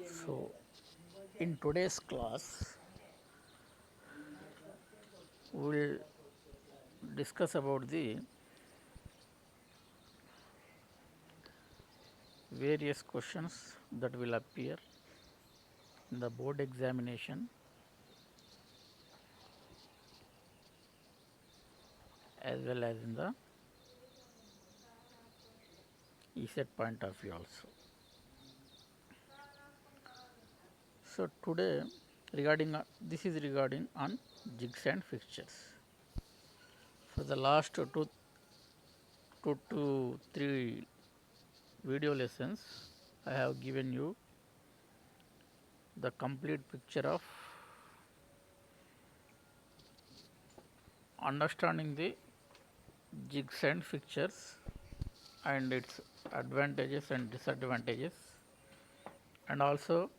So, in today's class, we will discuss about the various questions that will appear in the board examination as well as in the ESET point of view also. So, today regarding this is regarding on jigs and fixtures. For the last two to three video lessons, I have given you the complete picture of understanding the jigs and fixtures and its advantages and disadvantages, and also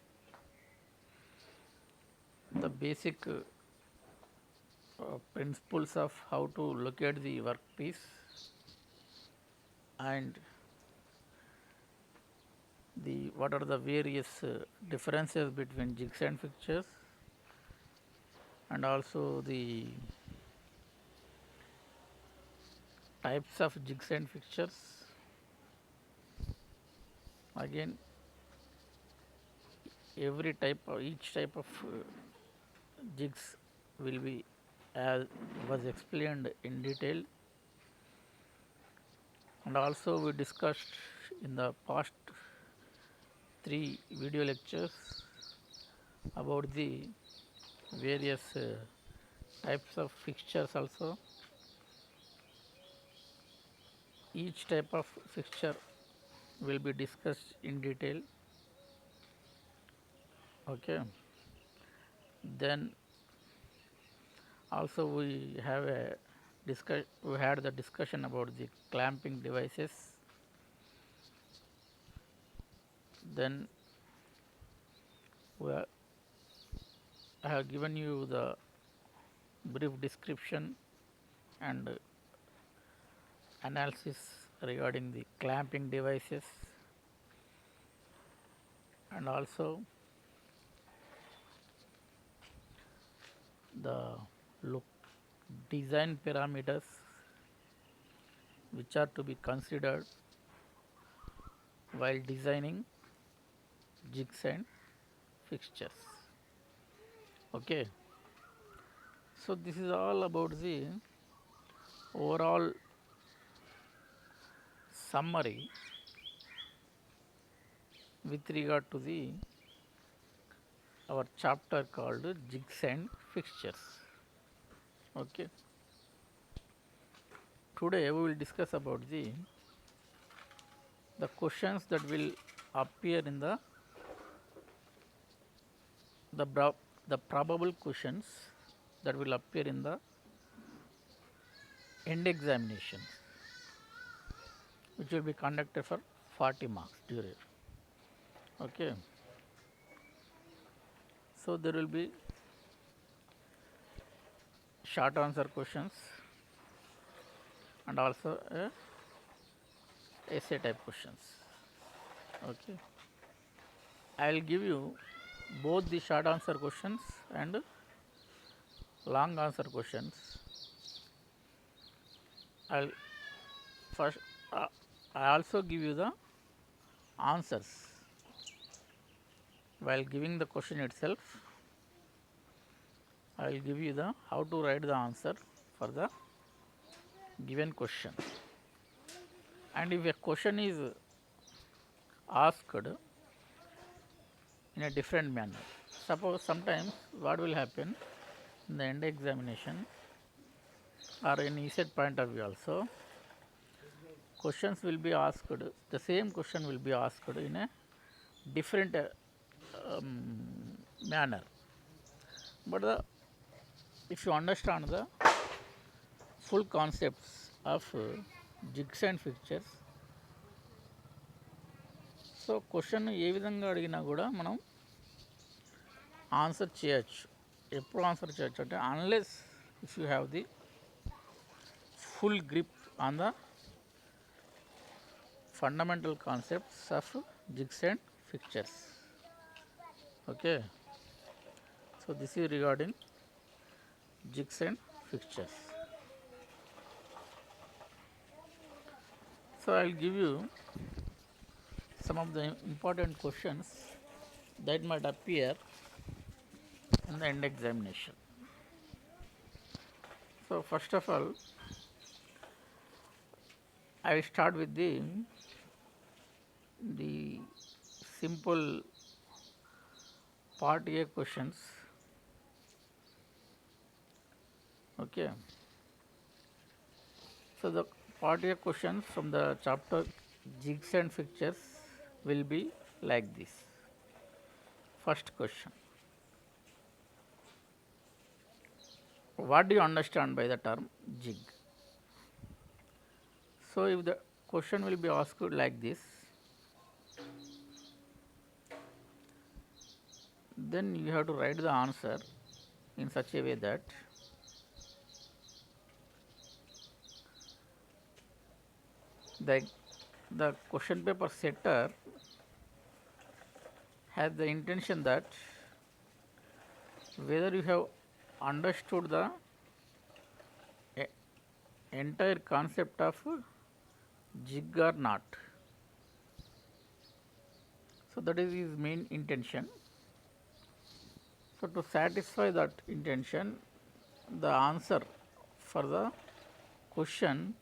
the basic principles of how to locate the workpiece and the what are the various differences between jigs and fixtures, and also the types of jigs and fixtures. Again, each type of jigs will be as was explained in detail, and also we discussed in the past three video lectures about the various types of fixtures also. Each type of fixture will be discussed in detail. Okay. Then also we had the discussion about the clamping devices. Then we are, I have given you the brief description and analysis regarding the clamping devices, and also the look design parameters which are to be considered while designing jigs and fixtures. Okay. So this is all about the overall summary with regard to the our chapter called jigs and fixtures. Okay. Today we will discuss about the questions that will appear in the probable questions that will appear in the end examination, which will be conducted for 40 marks duration. Okay. So there will be short answer questions and also essay type questions. Okay. I will give you both the short answer questions and long answer questions. I'll first I also give you the answers while giving the question itself. I will give you the how to write the answer for the given question. And if a question is asked in a different manner, suppose sometimes what will happen in the end examination or in ESET point of view also, questions will be asked, the same question will be asked in a different manner. But if you understand the full concepts of jigs and fixtures, so question ఏ విధంగా అడిగినా కూడా మనం answer చేయొచ్చు. ఎప్పుడు answer చేయొచ్చు అంటే unless if you have the full grip on the fundamental concepts of jigs and fixtures. Okay, so this is regarding jigs and fixtures. So I will give you some of the important questions that might appear in the end examination. So first of all, I will start with the simple part A questions. Okay. So the part A questions from the chapter jigs and fixtures will be like this. First question: what do you understand by the term jig? So if the question will be asked like this, then you have to write the answer in such a way that the, the question paper setter has the intention that whether you have understood the entire concept of jig or not. So that is his main intention. So to satisfy that intention, the answer for the question,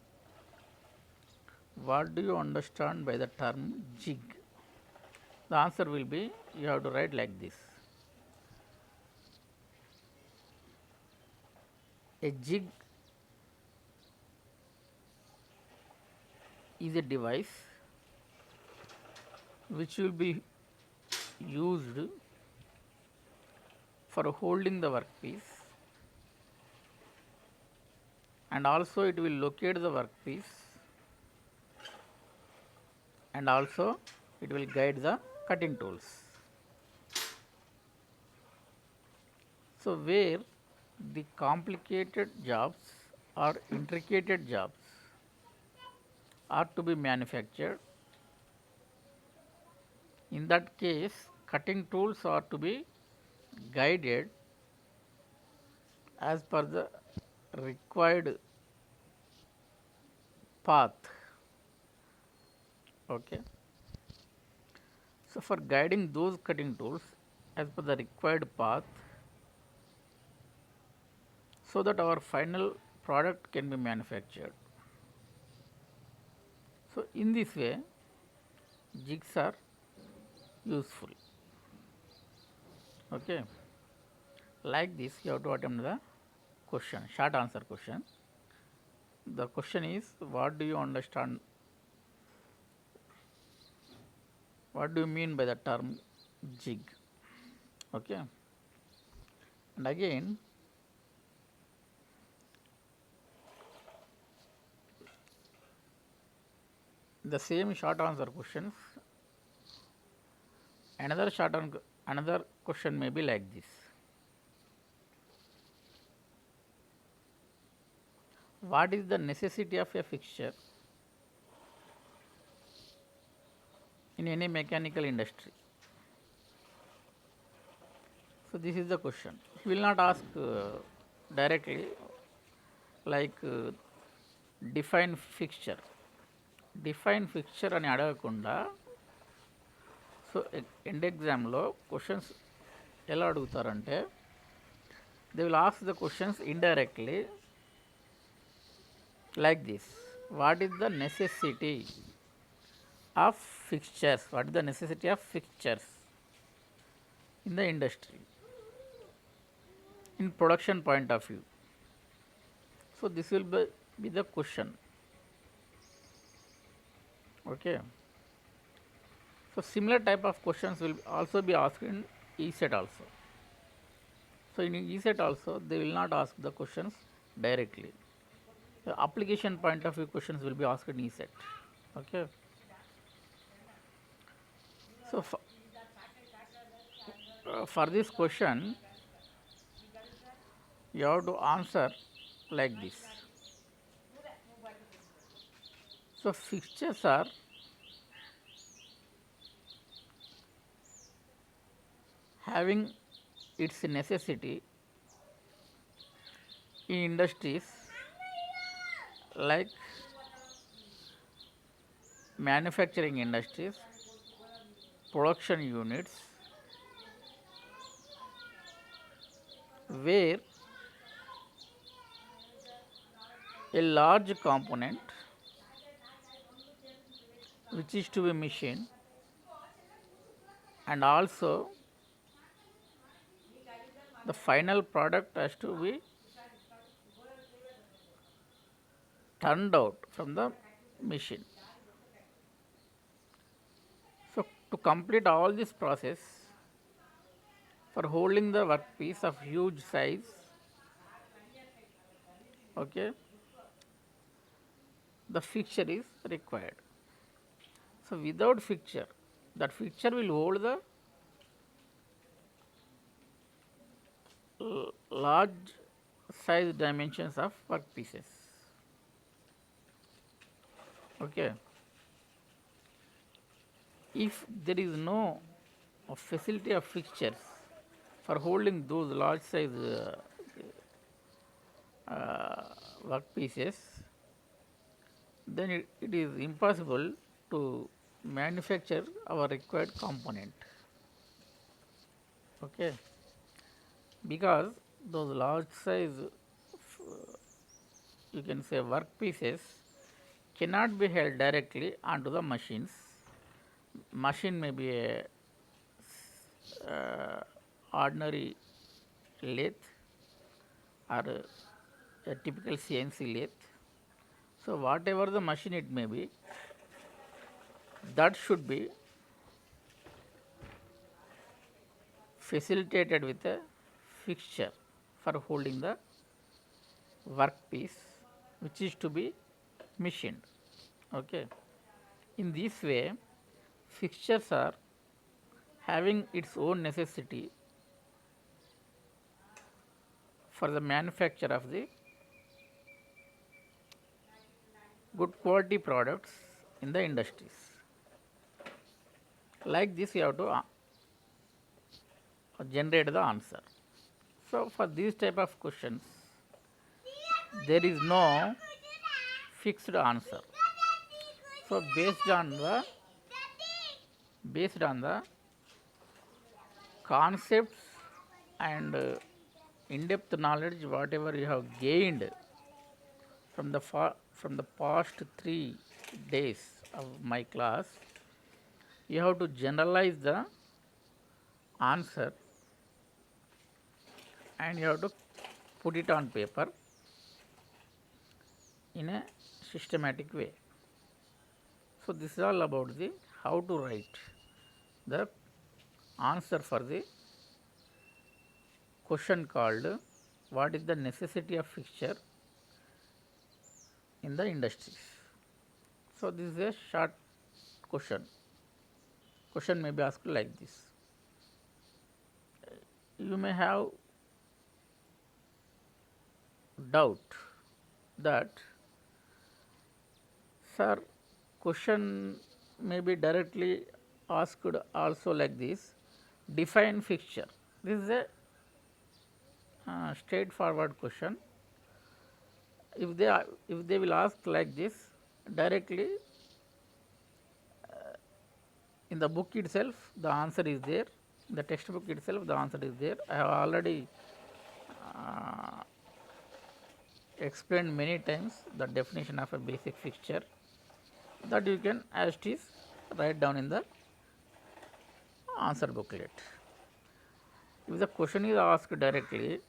what do you understand by the term jig? The answer will be, you have to write like this. A jig is a device which will be used for holding the workpiece, and also it will locate the workpiece, and also it will guide the cutting tools. So where the complicated jobs or intricate jobs are to be manufactured, in that case cutting tools are to be guided as per the required path. Okay. So for guiding those cutting tools as per the required path, so that our final product can be manufactured. So in this way, jigs are useful. Okay. Like this, you have to attempt the question, short answer question. The question is, what do you understand? What do you mean by the term jig? Okay. And again, the same short answer questions, another question may be like this: what is the necessity of a fixture in any mechanical industry? So this is the question. He will not ask directly like define fixture. Define fixture అని అడగకుండా, so end ఎగ్జామ్లో questions ఎలా అడుగుతారంటే, they will ask the questions indirectly like this: what is the necessity of fixtures? What is the necessity of fixtures in the industry, in production point of view? So this will be the question. Okay. So similar type of questions will also be asked in ESET also. So in ESET also, they will not ask the questions directly. The application point of view questions will be asked in ESET. Okay. So for this question, you have to answer like this. So fixtures having its necessity in industries like manufacturing industries, production units, where a large component which is to be machined, and also the final product has to be turned out from the machine. So, to complete all this process, for holding the workpiece of huge size, okay, the fixture is required. So, without fixture, that fixture will hold the large size dimensions of workpieces. Okay. If there is no facility of fixtures for holding those large size workpieces, then it is impossible to manufacture our required component. Okay, because those large size, you can say, workpieces cannot be held directly onto the machines. Machine may be a ordinary lathe or a typical CNC lathe. So, whatever the machine it may be, that should be facilitated with a fixture for holding the workpiece which is to be machined. Okay. In this way, fixtures are having its own necessity for the manufacture of the good quality products in the industries. Like this, you have to generate the answer. So, for these type of questions, there is no fixed answer. So, based on the concepts and in-depth knowledge whatever you have gained from the past 3 days of my class, you have to generalize the answer and you have to put it on paper in a systematic way. So, this is all about the how to write the answer for the question called what is the necessity of fixture in the industries. So, this is a short question. Question may be asked like this. You may have doubt that, sir, question may be directly asked also like this: define fixture. This is a straightforward question. If they will ask like this directly, in the book itself the answer is there, in the textbook itself the answer is there. I have already explained many times the definition of a basic fixture, that you can as it is write down in the answer booklet. If the question is asked directly,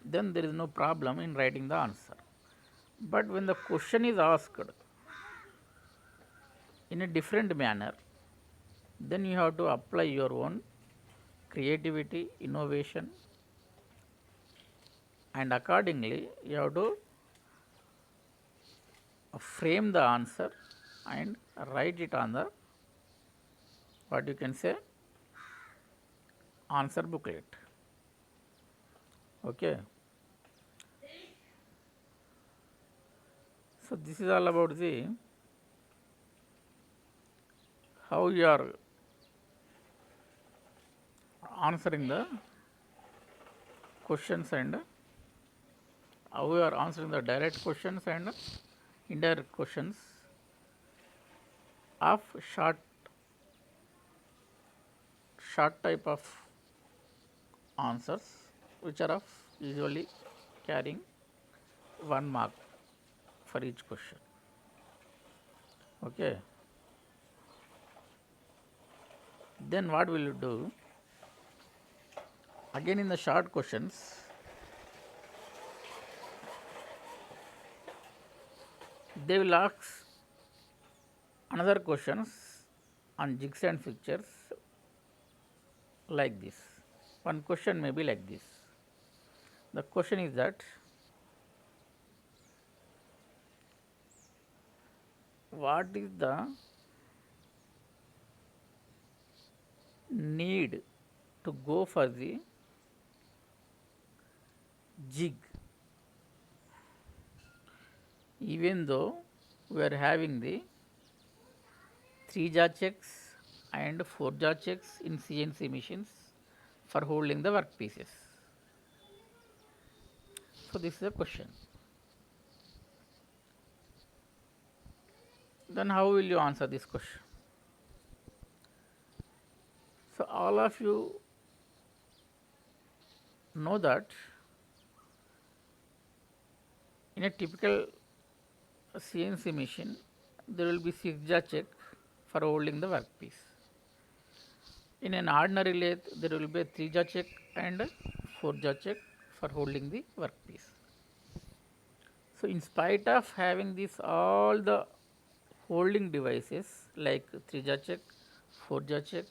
then there is no problem in writing the answer. But when the question is asked in a different manner, then you have to apply your own creativity, innovation, and accordingly you have to frame the answer and write it on the, what you can say, answer booklet. Okay. So, this is all about the how you are answering the questions and how we are answering the direct questions and indirect questions of short type of answers which are of usually carrying 1 mark for each question. Okay. Then what will you do? Again in the short questions, they will ask another questions on jigs and fixtures like this. One question may be like this. The question is that what is the need to go for the jig even though we are having the 3 jaw checks and 4 jaw checks in CNC machines for holding the workpieces. So, this is the question. Then how will you answer this question? So, all of you know that in a typical CNC machine there will be 6 jaw check for holding the workpiece. In an ordinary lathe there will be a 3 jaw check and 4 jaw check for holding the workpiece. So, in spite of having this all the holding devices like 3 jaw check, 4 jaw check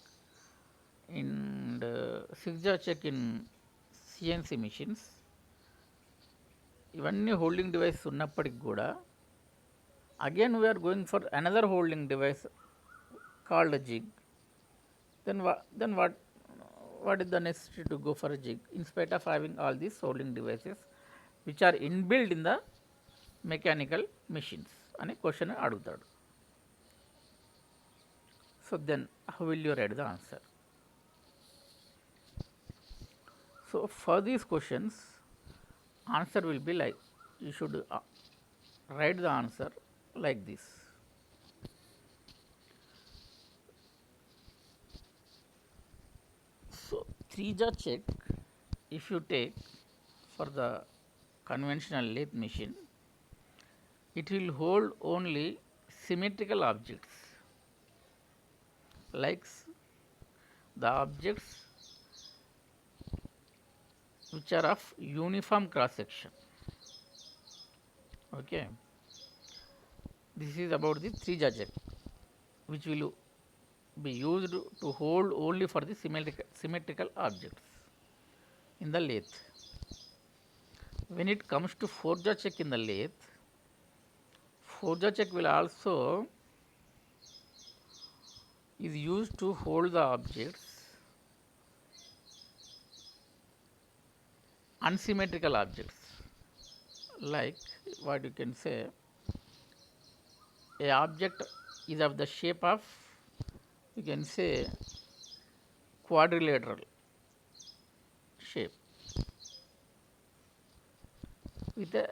and 6 jaw check in CNC machines, ఇవన్నీ holding device ఉన్నప్పటికి కూడా again we are going for another holding device called a jig. Then what is the necessity to go for a jig in spite of having all these holding devices which are inbuilt in the mechanical machines అనే question అడుగుతాడు. So, then how will you write the answer? So, for these questions answer will be like, you should write the answer like this. So, 3 jaw check if you take for the conventional lathe machine, it will hold only symmetrical objects like the objects which are of uniform cross section. Okay. This is about the 3 jaw check which will be used to hold only for the symmetrical objects in the lathe. When it comes to 4 jaw check in the lathe, 4 jaw check will also is used to hold the objects, unsymmetrical objects, like what you can say, a object is of the shape of, you can say, quadrilateral shape with a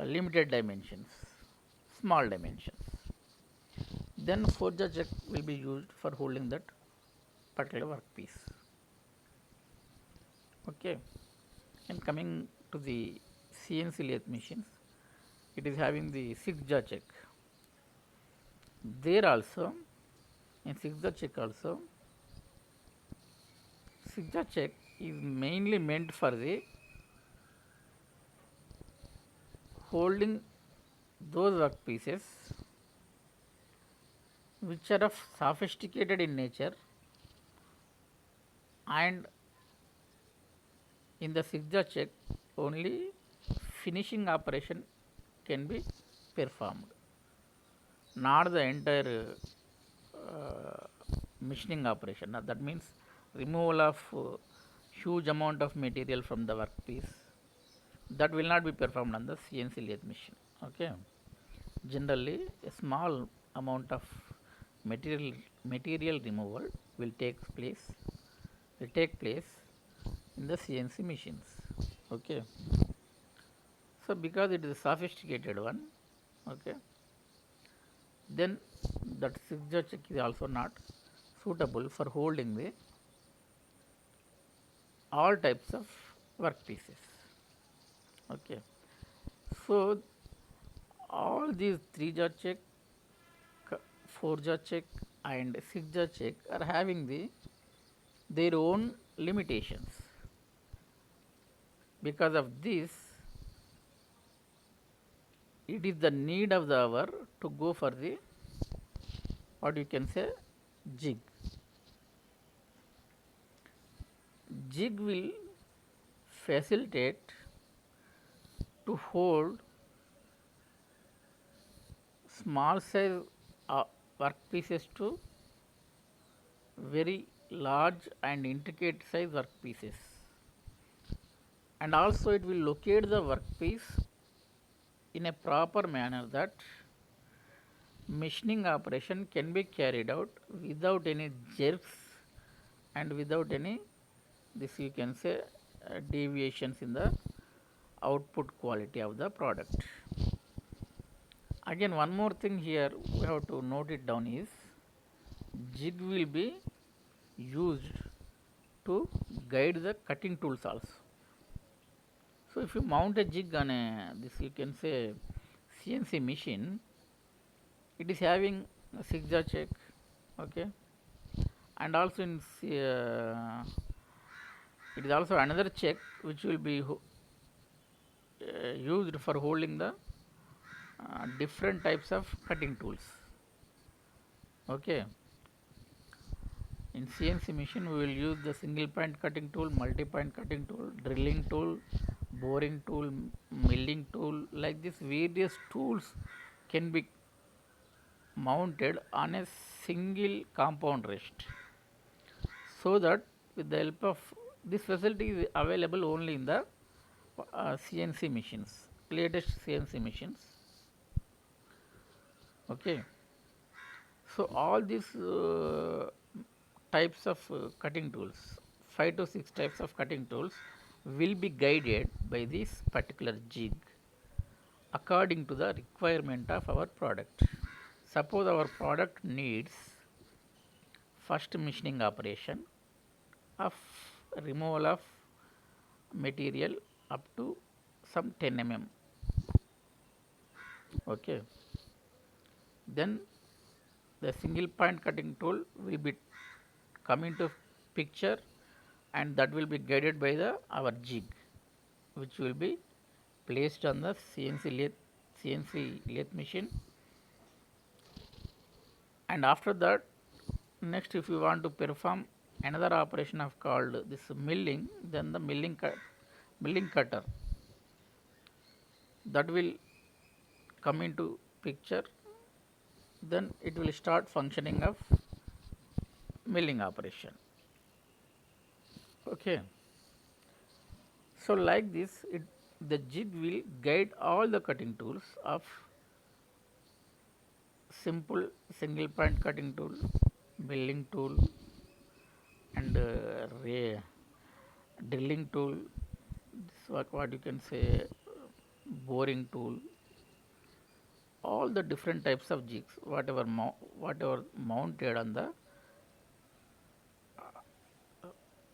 limited dimensions, small dimensions. Then 4 jaw check will be used for holding that particular workpiece. Okay. And coming to the CNC lathe machines, it is having the 6 jaw check. There also, in 6 jaw check also, 6 jaw check is mainly meant for the holding those workpieces which are of sophisticated in nature, and in the 6 jaw check only finishing operation can be performed, not the entire machining operation. That means removal of huge amount of material from the workpiece, that will not be performed on the CNC lathe machine. Okay. Generally a small amount of material removal will take place they take place in the CNC machines. Okay. So because it is a sophisticated one, okay, then that 6 jaw check is also not suitable for holding the all types of workpieces. Okay. So all these 3 jaw check, 4 jaw check and 6 jaw check are having their own limitations. Because of this, it is the need of the hour to go for the what you can say jig. Jig will facilitate to hold small size workpieces to very large and intricate size workpieces, and also it will locate the workpiece in a proper manner that machining operation can be carried out without any jerks and without any this you can say deviations in the output quality of the product. Again, one more thing here we have to note it down is jig will be used to guide the cutting tools also. So if you mount a jig on a this you can say CNC machine, it is having a 6 jaw check, okay, and also in it is also another check which will be used for holding the different types of cutting tools. Okay. In CNC machine, we will use the single point cutting tool, multi point cutting tool, drilling tool, boring tool, milling tool. Like this, various tools can be mounted on a single compound rest, so that with the help of this facility is available only in the CNC machines, latest CNC machines. Okay. So all these types of cutting tools, 5 to 6 types of cutting tools will be guided by this particular jig according to the requirement of our product. Suppose our product needs first machining operation of removal of material up to some 10 mm. Okay. Then the single point cutting tool will be come into picture, and that will be guided by the our jig, which will be placed on the CNC lathe machine. And after that, next if you want to perform another operation of called this milling, then the milling cutter that will come into picture, then it will start functioning of milling operation. Okay. So like this, the jig will guide all the cutting tools of simple single point cutting tool, milling tool, and drilling tool. This what you can say boring tool. All the different types of jigs, whatever mounted on the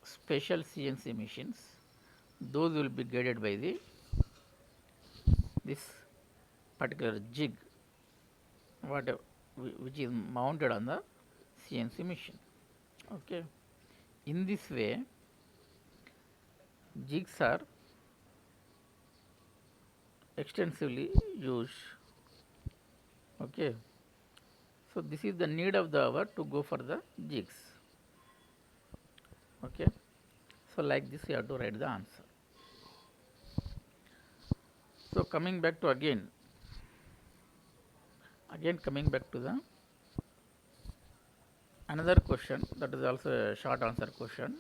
special CNC machines, those will be guided by this particular jig, whatever which is mounted on the CNC machine. Okay. In this way, jigs are extensively used. Okay. So this is the need of the hour to go for the jigs. Okay. So like this you have to write the answer. So coming back to again coming back to the another question, that is also a short answer question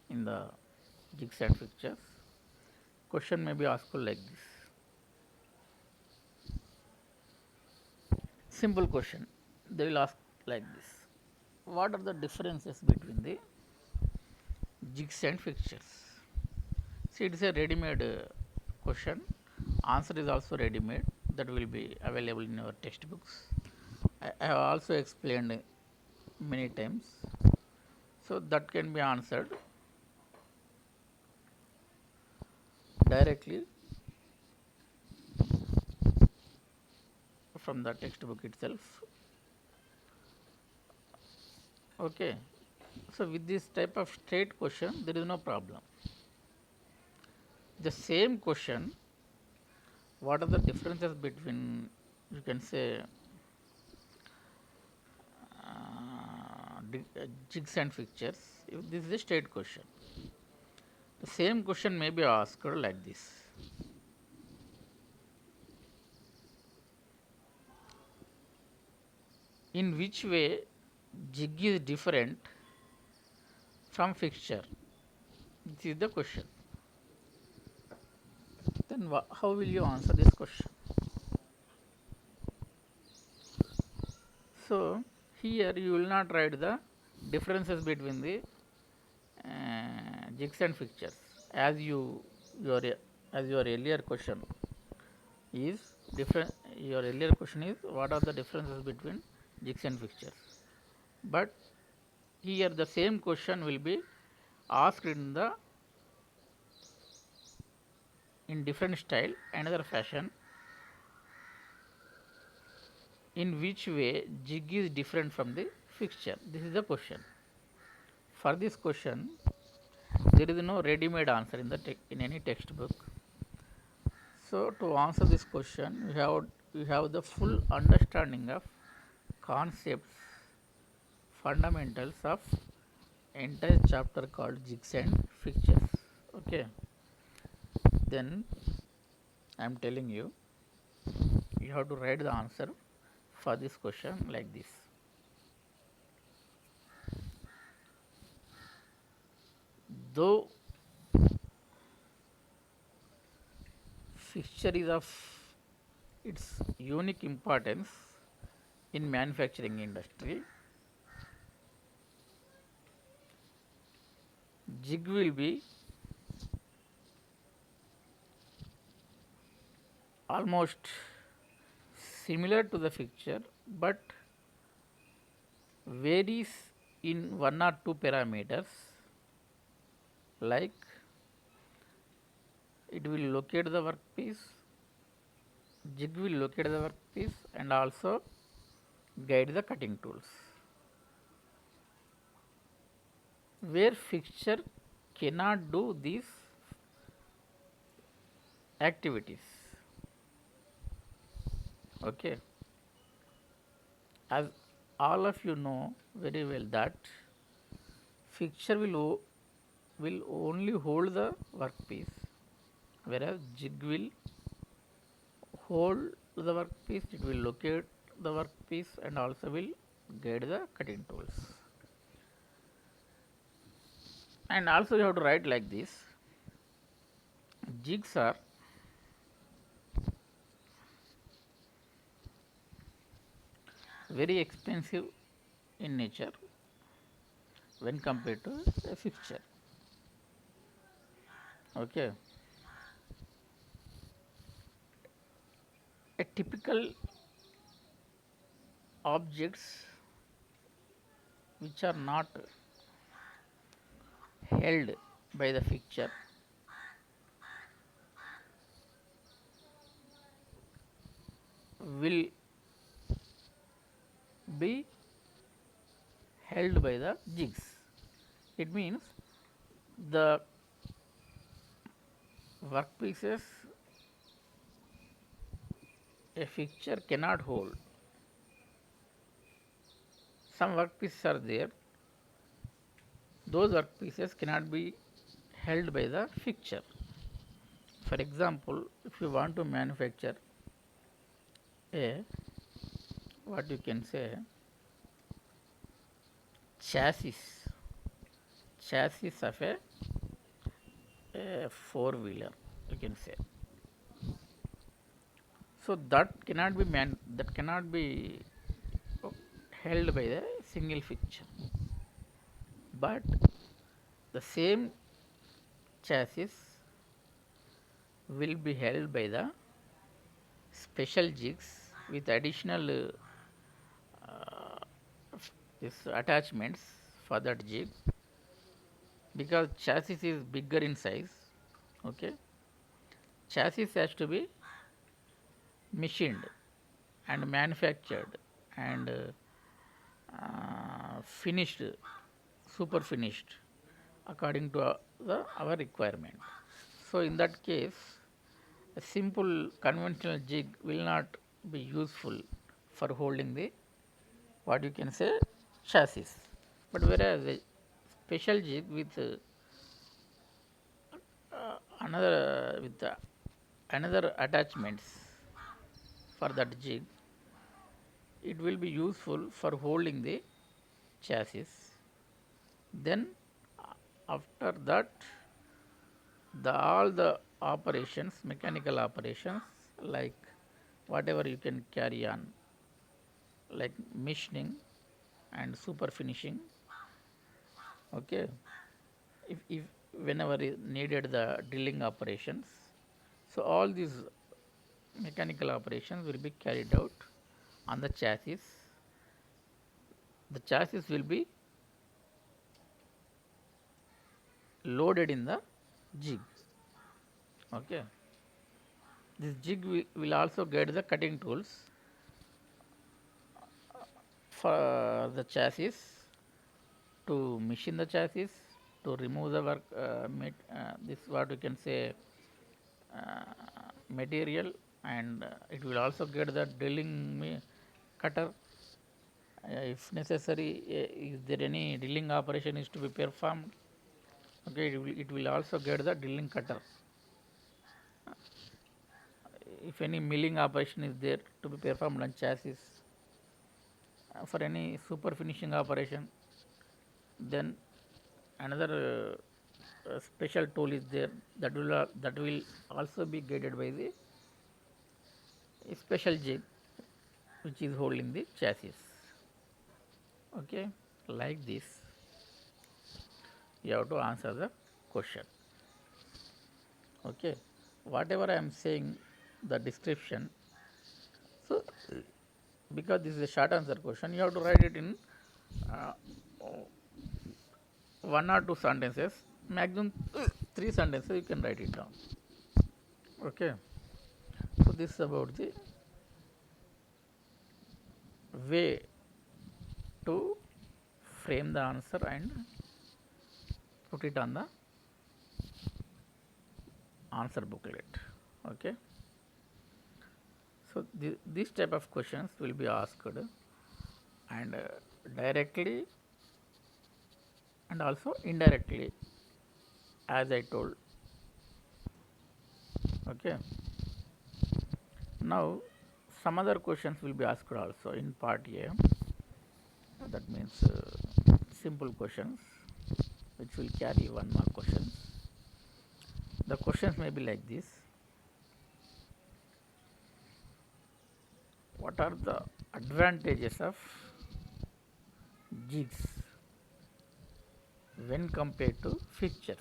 in the jigs and fixtures. Question may be asked like this. Simple question. They will ask like this. What are the differences between the jigs and fixtures. See, it is a ready-made question. Answer is also ready-made, that will be available in your textbooks. I have also explained many times, so that can be answered directly from the textbook itself. Okay, so with this type of straight question, there is no problem. The same question, what are the differences between, you can say, jigs and fixtures? If this is a straight question, the same question may be asked like this. In which way jig is different from fixture? This is the question. Then how will you answer this question? So here you will not write the differences between the jigs and fixtures, as your as your earlier question is different. Your earlier question is what are the differences between jigs and fixtures, but here the same question will be asked in different style, another fashion. In which way jig is different from the fixture? This is the question. For this question, there is no ready-made answer in any textbook. So to answer this question, we have the full understanding of concepts, fundamentals of entire chapter called jigs and fixtures. Okay. Then I am telling you, you have to write the answer for this question like this. Though fixture is of its unique importance in manufacturing industry, jig will be almost similar to the fixture, but varies in one or two parameters, like it will locate the workpiece, jig will locate the workpiece and also guide the cutting tools, where fixture cannot do these activities. Okay, as all of you know very well that fixture will only hold the workpiece, whereas jig will hold the workpiece, it will locate the workpiece and also will guide the cutting tools. And also you have to write like this: jigs are very expensive in nature when compared to a fixture. Okay. A typical objects which are not held by the fixture will be held by the jigs. It means the workpieces a fixture cannot hold. Some workpieces are there, those workpieces cannot be held by the fixture. For example, if you want to manufacture a, what you can say, chassis of a four-wheeler, you can say. So that cannot be held by the single fixture. But The same chassis will be held by the special jigs with additional this attachments for that jig, because chassis is bigger in size. Okay, chassis has to be machined and manufactured and finished, super finished according to our requirement. So, in that case, a simple conventional jig will not be useful for holding the, what you can say, chassis. But whereas a special jig with another with another attachments for that jig, it will be useful for holding the chassis. Then after that, the all the operations, mechanical operations, like whatever you can carry on, like machining and super finishing. Okay, if whenever is needed the drilling operations, so all these mechanical operations will be carried out on the chassis. The chassis will be loaded in the jig. Okay, this jig will also get the cutting tools for the chassis, to machine the chassis, to remove the work this, what we can say, uh, material, and it will also get the drilling cutter. If necessary, is there any drilling operation is to be performed, okay, it will also get the drilling cutter. If any milling operation is there to be performed on chassis, for any super finishing operation, then another special tool is there, that will also be guided by the special jig which is holding the chassis. Okay, like this you have to answer the question. Okay, whatever I am saying, the description, so because this is a short answer question, you have to write it in uh, one or two sentences, maximum three sentences you can write it down. Okay, so this is about the way to frame the answer and put it on the answer booklet. Okay, so this type of questions will be asked, and directly and also indirectly, as I told. Okay, now some other questions will be asked also in part A, that means simple questions which will carry one mark questions. The questions may be like this: what are the advantages of jigs when compared to fixtures?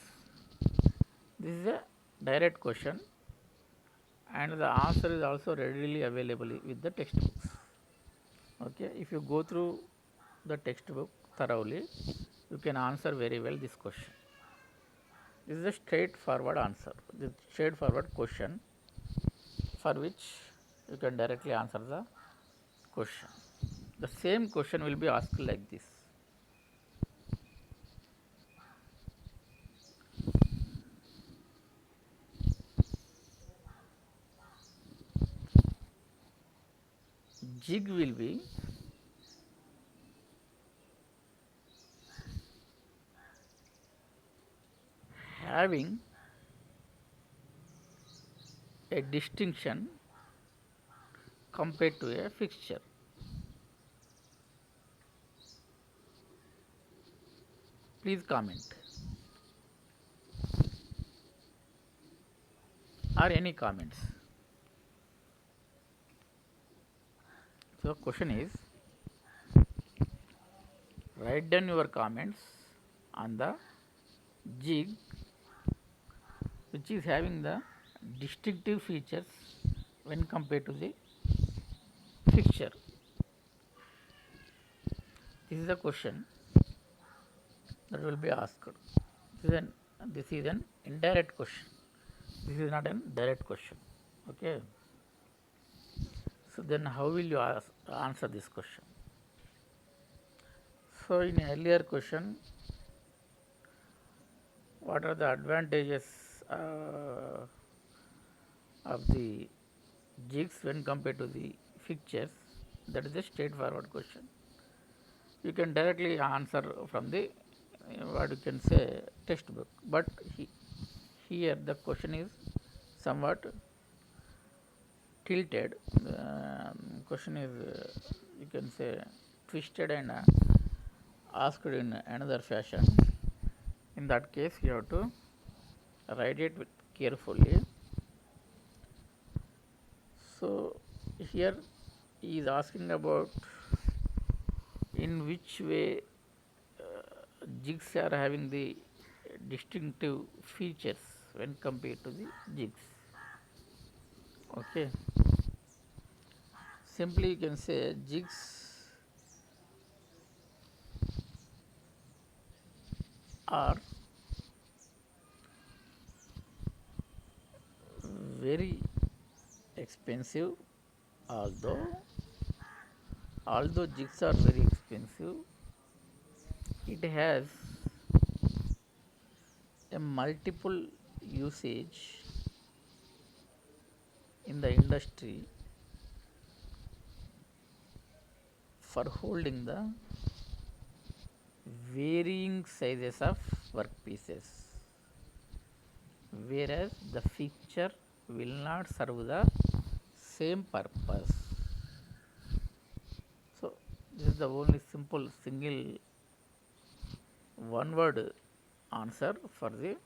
This is a direct question, and the answer is also readily available with the textbooks. Okay, if you go through the textbook thoroughly, you can answer very well this question. This is a straightforward answer, the straightforward question for which you can directly answer the question. The same question will be asked like this: jig will be having a distinction compared to a fixture. Please comment, or any comments. So, question is, write down your comments on the jig which is having the distinctive features when compared to the fixture. This is a question that will be asked. This is an indirect question. This is not an direct question. Okay. So then, how will you answer this question? So in earlier question, what are the advantages of the jigs when compared to the fixtures? That is a straightforward question. You can directly answer from the what you can say textbook, but here the question is somewhat tilted. The question is you can say twisted and asked in another fashion. In that case, you have to write it carefully. So here he is asking about in which way jigs are having the distinctive features when compared to the jigs. Okay. Simply you can say jigs are very expensive, although jigs are very expensive, it has a multiple usage in the industry for holding the varying sizes of workpieces, whereas the fixture will not serve the same purpose. So this is the only simple single one word answer for the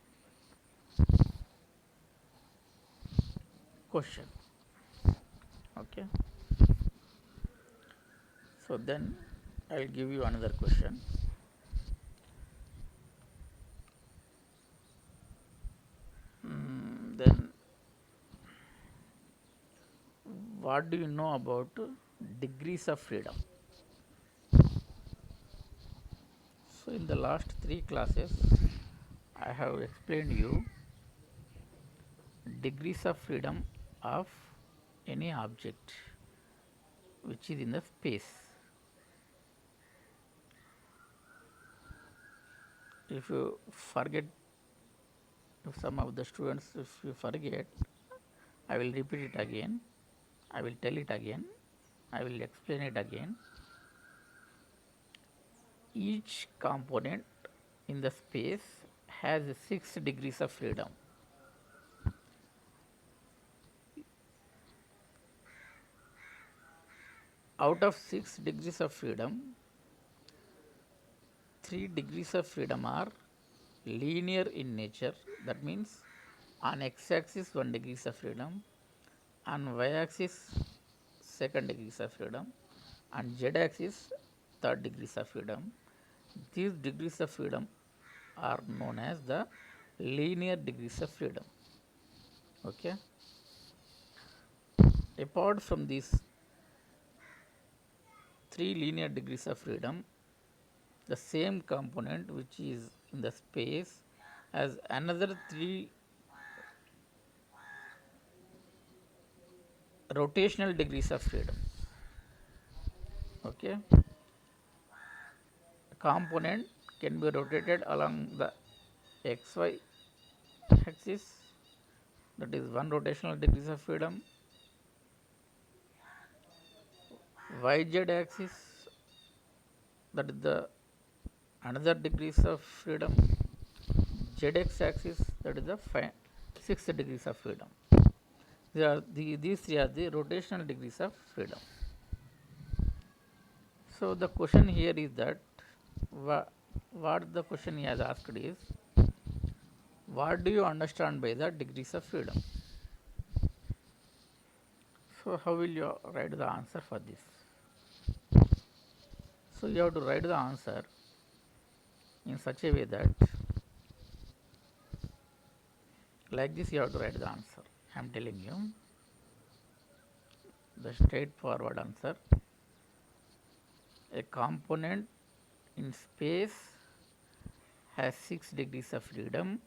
question. Okay. So then I will give you another question. Then what do you know about degrees of freedom? So in the last 3 classes I have explained you degrees of freedom of any object which is in the space. If you forget, if some of the students, if you forget, I will repeat it again, I will tell it again, I will explain it again. Each component in the space has 6 degrees of freedom. Out of 6 degrees of freedom, 3 degrees of freedom are linear in nature. That means on x-axis 1 degrees of freedom, on y-axis 2nd degrees of freedom, and z-axis 3rd degrees of freedom. These degrees of freedom are known as the linear degrees of freedom. Okay. Apart from these 3 linear degrees of freedom, the same component which is in the space has another 3 rotational degrees of freedom. Okay. A component can be rotated along the xy axis, that is 1 rotational degrees of freedom, yz axis, that is the another degrees of freedom, zx axis, that is the 6 degrees of freedom. These 3 are the rotational degrees of freedom. So the question here is that what the question he has asked is, what do you understand by the degrees of freedom? So how will you write the answer for this? So you have to write the answer in such a way that Like this you have to write the answer. I am telling you the straightforward answer. A component in space has 6 degrees of freedom,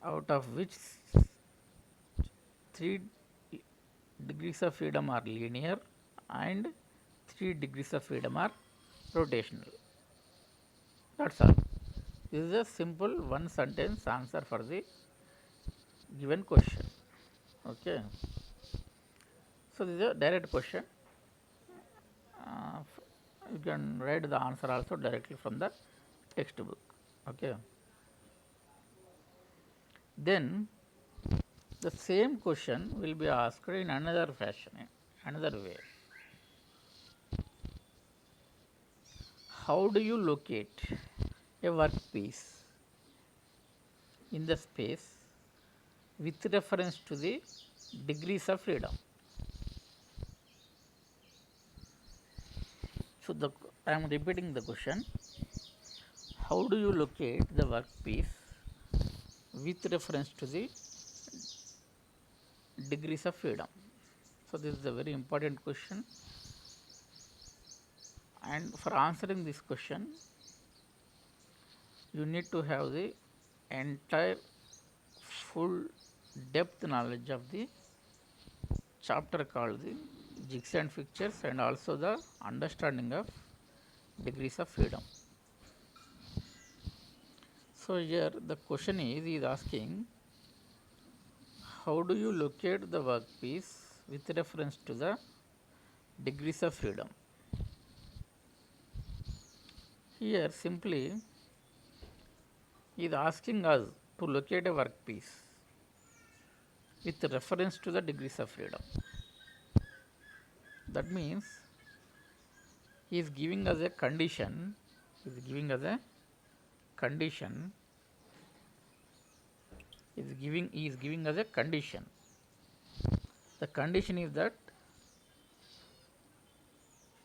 out of which 3 degrees of freedom are linear and 3 degrees of freedom are rotational. That's all. This is a simple one sentence answer for the given question. Okay. So this is a direct question. You can write the answer also directly from the textbook. Okay. Then the same question will be asked in another fashion, another way. How do you locate a workpiece in the space with reference to the degrees of freedom? So I am repeating the question. How do you locate the workpiece with reference to the degrees of freedom? So this is a very important question, and for answering this question you need to have the entire full depth knowledge of the chapter called the jigs and fixtures, and also the understanding of degrees of freedom. So here the question is asking, how do you locate the workpiece with reference to the degrees of freedom? Here simply is asking us to locate a workpiece with reference to the degrees of freedom. That means he is giving us a condition, he is giving us a condition, he is giving us a condition. The condition is that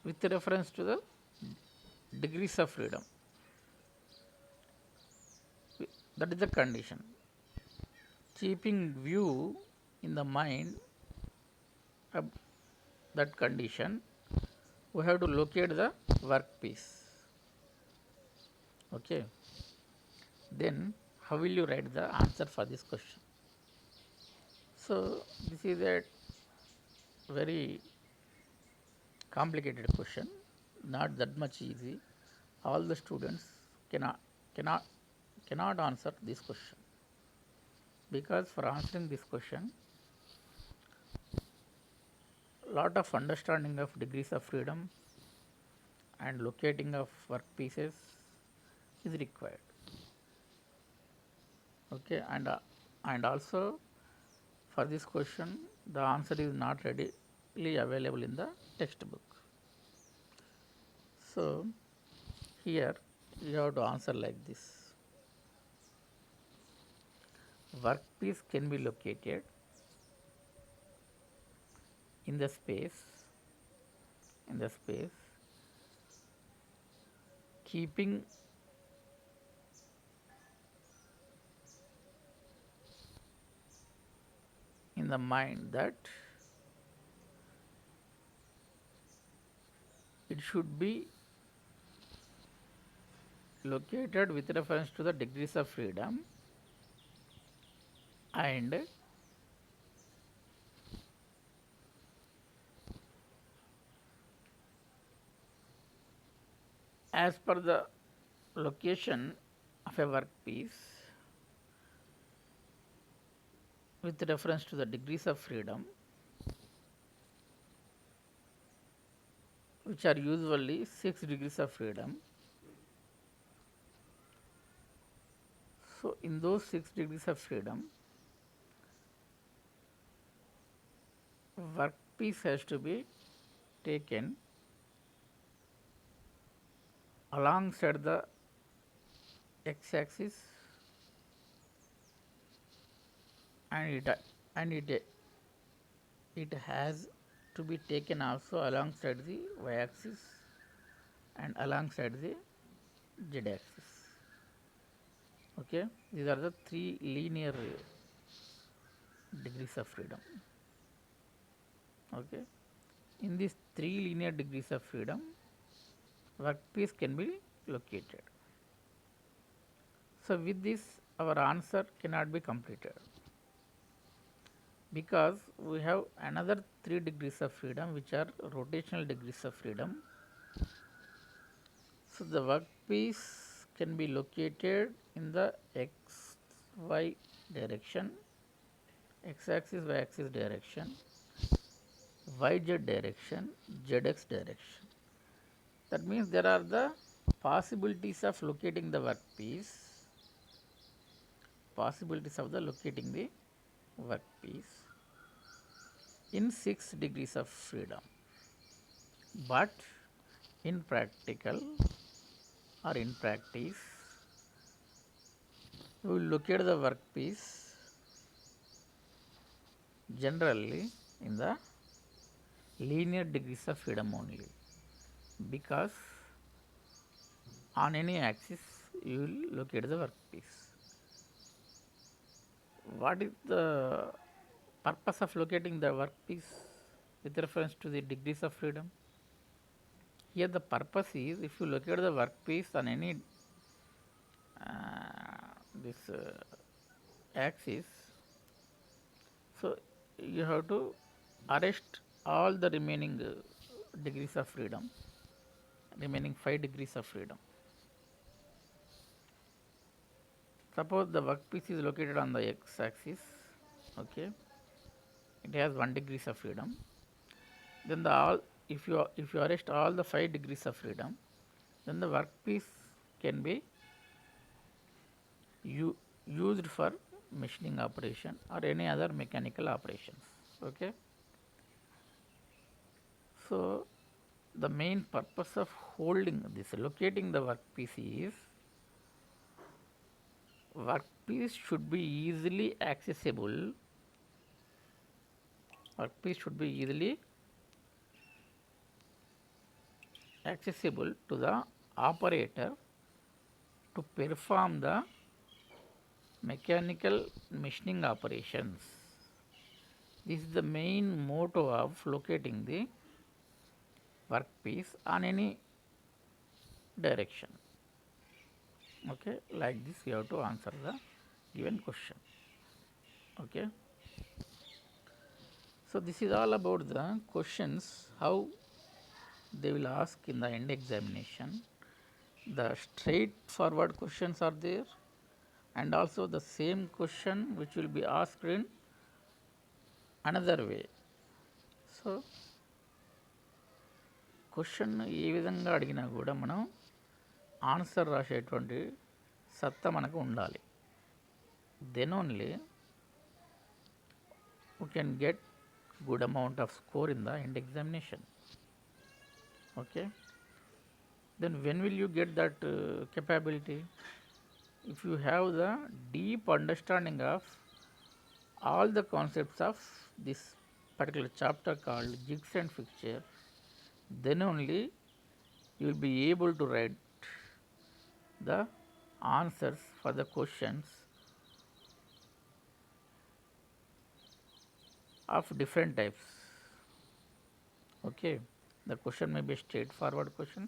with reference to the degrees of freedom. That is the condition. Keeping view in the mind of that condition, we have to locate the workpiece. Okay. Then how will you write the answer for this question? So this is a very complicated question, not that much easy. All the students cannot answer this question, because for answering this question lot of understanding of degrees of freedom and locating of workpieces is required. Okay, and also for this question the answer is not readily available in the textbook. So here you have to answer like this. Workpiece can be located in the space keeping in the mind that it should be located with reference to the degrees of freedom, and as per the location of a workpiece with reference to the degrees of freedom, which are usually 6 degrees of freedom. So in those 6 degrees of freedom, workpiece has to be taken alongside the x-axis, and it has to be taken also alongside the y-axis and alongside the z-axis. Okay, these are the three linear degrees of freedom. Okay, in these three linear degrees of freedom, workpiece can be located. So, with this our answer cannot be completed because we have another 3 degrees of freedom which are rotational degrees of freedom. So, the workpiece can be located in the x y direction, x axis y axis direction, y z direction, z x direction. That means there are the possibilities of locating the workpiece in 6 degrees of freedom. But in practical or in practice, we will locate the workpiece generally in the linear degrees of freedom only, because on any axis you will locate the workpiece. What is the purpose of locating the workpiece with reference to the degrees of freedom? Here the purpose is, if you locate the workpiece on any this axis, so you have to arrest all the remaining degrees of freedom, remaining 5 degrees of freedom. Suppose the workpiece is located on the x axis, okay, it has 1 degrees of freedom. Then if you arrest all the 5 degrees of freedom, then the workpiece can be used for machining operation or any other mechanical operations. Okay. So, the main purpose of holding this, locating the workpiece should be easily accessible. Workpiece should be easily accessible to the operator to perform the mechanical machining operations. This is the main motto of locating the workpiece on any direction. Okay, like this you have to answer the given question. Okay. So, this is all about the questions, how they will ask in the end examination. The straightforward questions are there, and also the same question which will be asked in another way. So question ఏ విధంగా అడిగినా కూడా మనం answer రాసేటువంటి సత్తా మనకు ఉండాలి. Then only we can get good amount of score in the end examination. Okay. Then when will you get that capability? If you have the deep understanding of all the concepts of this particular chapter called jigs and fixture, then only you will be able to write the answers for the questions of different types. Okay, the question may be a straightforward question,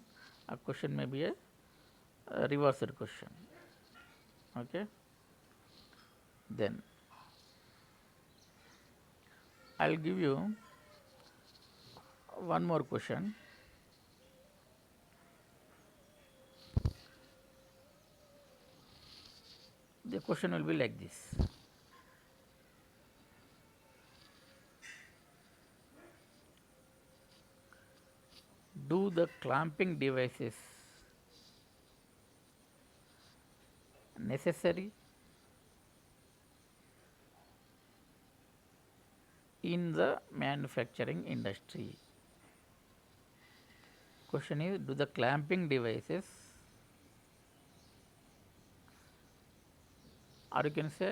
a question may be a reversed question. Okay, then I will give you one more question. The question will be like this: do the clamping devices necessary in the manufacturing industry? Question is, do the clamping devices, or you can say,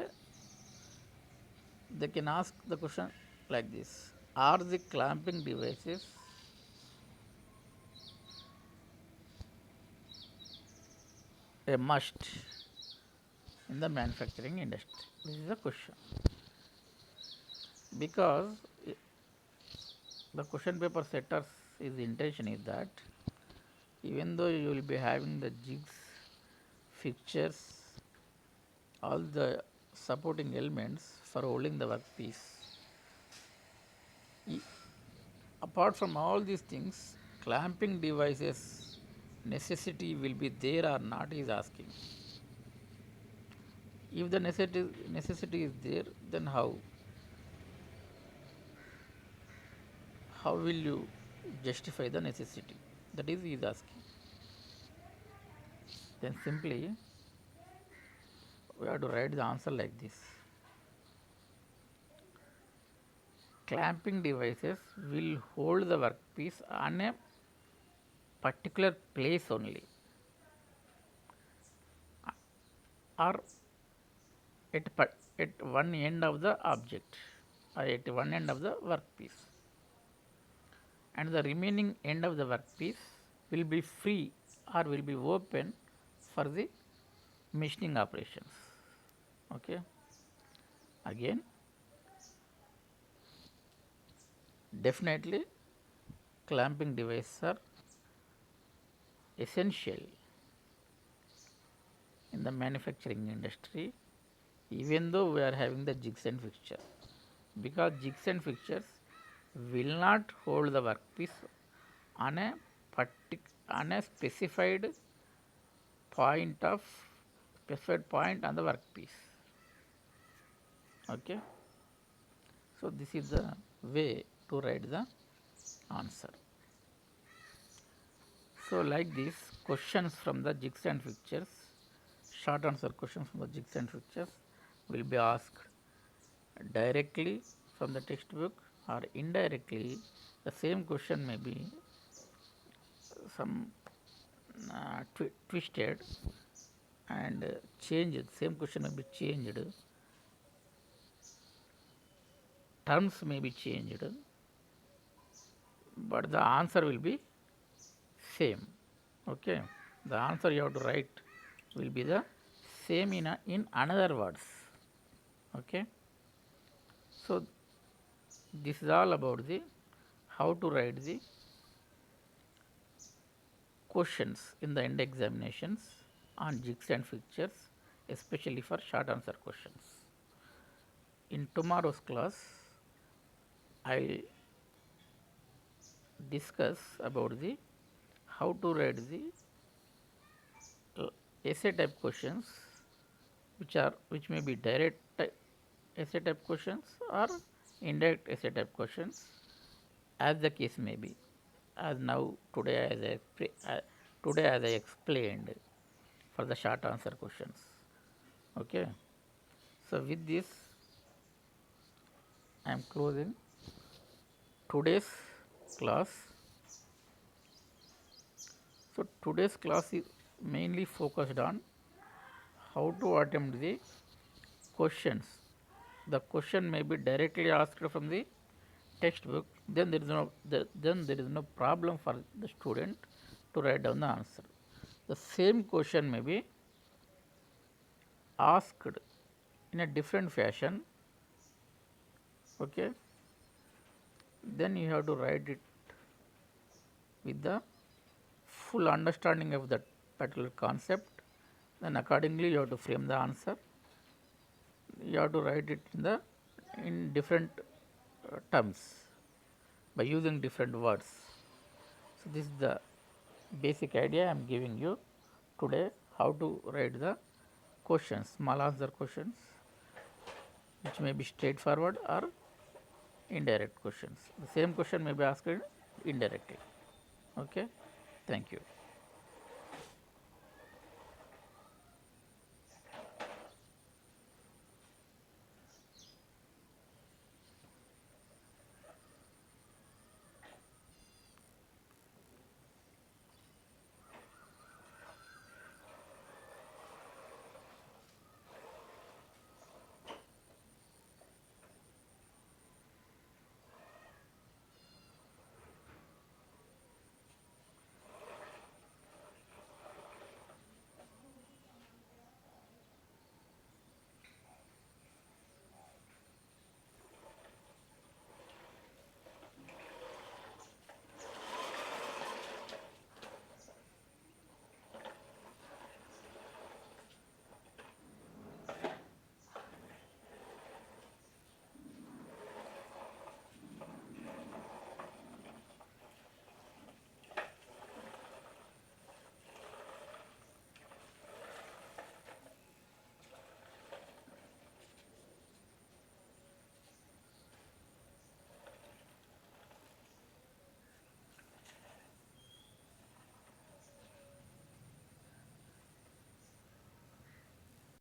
they can ask the question like this: are the clamping devices a must in the manufacturing industry? This is the question. Because the question paper setters is intention is that even though you will be having the jigs, fixtures, all the supporting elements for holding the workpiece, apart from all these things, clamping devices necessity will be there or not is asking. If the necessity is there, then how will you justify the necessity? That is he is asking. Then simply we have to write the answer like this. Clamping devices will hold the workpiece on a particular place only, or at one end of the object, or at one end of the workpiece, and the remaining end of the workpiece will be free or will be open for the machining operations. Okay. Again, definitely clamping devices are essential in the manufacturing industry, even though we are having the jigs and fixtures, because jigs and fixtures will not hold the workpiece on a specified point on the workpiece. Okay. So this is the way to write the answer. So like this, questions from the jigs and fixtures, short answer questions from the jigs and fixtures will be asked directly from the textbook, or indirectly the same question may be some twisted and changed. Same question may be changed, terms may be changed, but the answer will be same. Okay, the answer you have to write will be the same in another words. Okay, so this is all about the how to write the questions in the end examinations on jigs and fixtures, especially for short answer questions. In tomorrow's class, I will discuss about the how to write the essay type questions, which may be direct essay type questions or indirect essay type questions, as the case may be. As now today as I explained for the short answer questions. Okay. So with this, I am closing today's class. So today's class is mainly focused on how to attempt the questions. The question may be directly asked from the textbook, then there is no problem for the student to write down the answer. The same question may be asked in a different fashion. Okay, then you have to write it with the full understanding of that particular concept. Then accordingly you have to frame the answer. You have to write it in different terms by using different words. So this is the basic idea I am giving you today, how to write the questions, small answer questions, which may be straightforward or indirect questions. The same question may be asked indirectly. Okay, thank you.